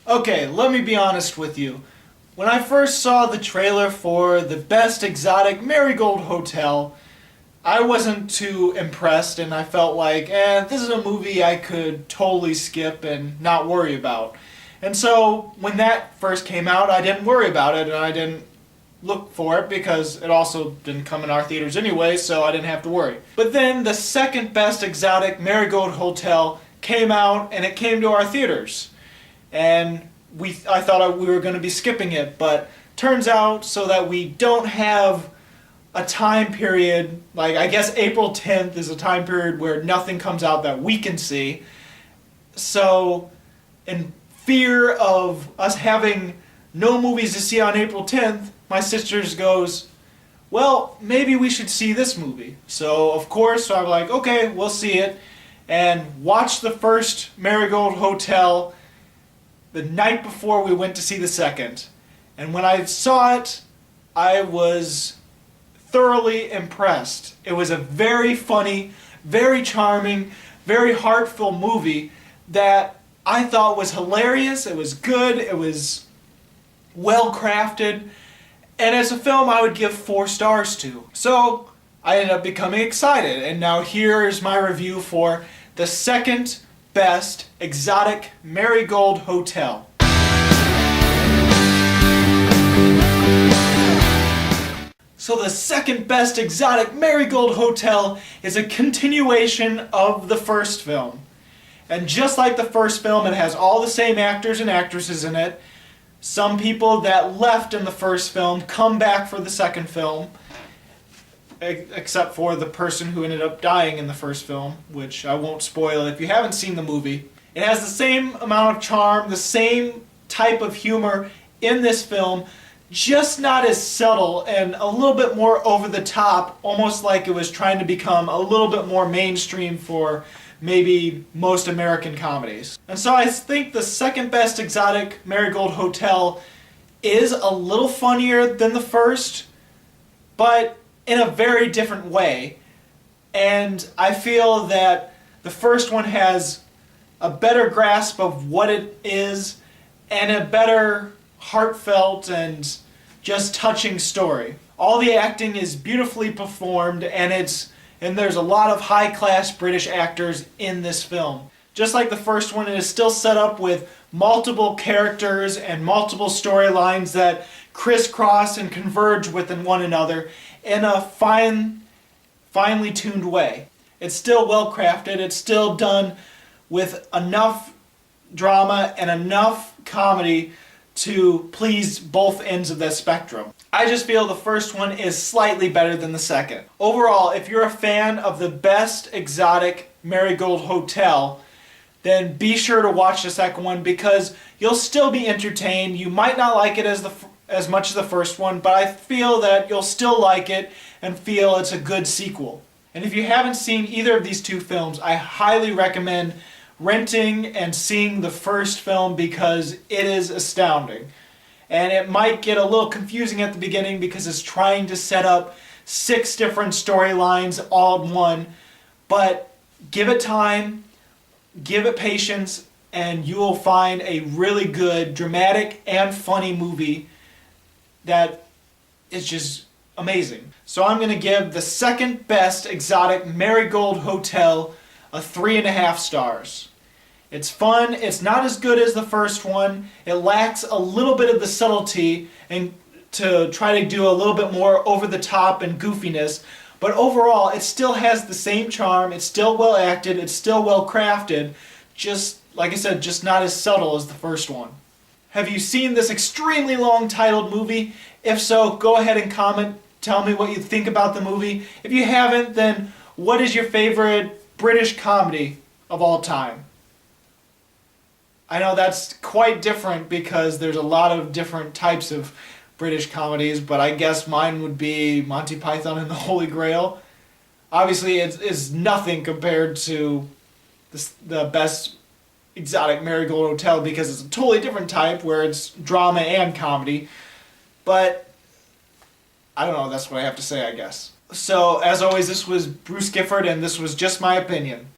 Okay, let me be honest with you. When I first saw the trailer for the Best Exotic Marigold Hotel, I wasn't too impressed and I felt like, this is a movie I could totally skip and not worry about. And so when that first came out, I didn't worry about it and I didn't look for it because it also didn't come in our theaters anyway, so I didn't have to worry. But then the second Best Exotic Marigold Hotel came out and it came to our theaters. And I thought we were going to be skipping it, but turns out so that we don't have a time period, like I guess April 10th is a time period where nothing comes out that we can see. So in fear of us having no movies to see on April 10th, my sisters goes, well, maybe we should see this movie. So of course I'm like, okay, we'll see it, and watch the first Marigold Hotel the night before we went to see the second. And when I saw it, I was thoroughly impressed. It was a very funny, very charming, very heartfelt movie that I thought was hilarious. It was good, it was well crafted, and as a film I would give 4 stars to. So I ended up becoming excited, and now here is my review for the second Best Exotic Marigold Hotel. So the second Best Exotic Marigold Hotel is a continuation of the first film. And just like the first film, it has all the same actors and actresses in it. Some people that left in the first film come back for the second film, except for the person who ended up dying in the first film, which I won't spoil if you haven't seen the movie. It has the same amount of charm, the same type of humor in this film, just not as subtle and a little bit more over the top, almost like it was trying to become a little bit more mainstream for maybe most American comedies. And so I think the second Best Exotic Marigold Hotel is a little funnier than the first, but in a very different way. And I feel that the first one has a better grasp of what it is and a better heartfelt and just touching story. All the acting is beautifully performed, and there's a lot of high-class British actors in this film. Just like the first one, it is still set up with multiple characters and multiple storylines that crisscross and converge with one another in a finely tuned way. It's still well crafted, it's still done with enough drama and enough comedy to please both ends of that spectrum. I just feel the first one is slightly better than the second. Overall, if you're a fan of the Best Exotic Marigold Hotel, then be sure to watch the second one because you'll still be entertained. You might not like it as much as the first one, but I feel that you'll still like it and feel it's a good sequel. And if you haven't seen either of these two films, I highly recommend renting and seeing the first film because it is astounding. And it might get a little confusing at the beginning because it's trying to set up 6 different storylines all in one, but give it time, give it patience, and you will find a really good, dramatic, and funny movie that is just amazing. So I'm going to give the second Best Exotic Marigold Hotel a 3.5 stars. It's fun, it's not as good as the first one, it lacks a little bit of the subtlety and to try to do a little bit more over the top and goofiness, but overall it still has the same charm, it's still well acted, it's still well crafted, just like I said, just not as subtle as the first one. Have you seen this extremely long titled movie? If so, go ahead and comment, tell me what you think about the movie. If you haven't, then what is your favorite British comedy of all time? I know that's quite different because there's a lot of different types of British comedies, but I guess mine would be Monty Python and the Holy Grail. Obviously, it's nothing compared to the Best Exotic Marigold Hotel because it's a totally different type where it's drama and comedy. But I don't know, that's what I have to say, I guess. So, as always, this was Bruce Gifford, and this was Just My Opinion.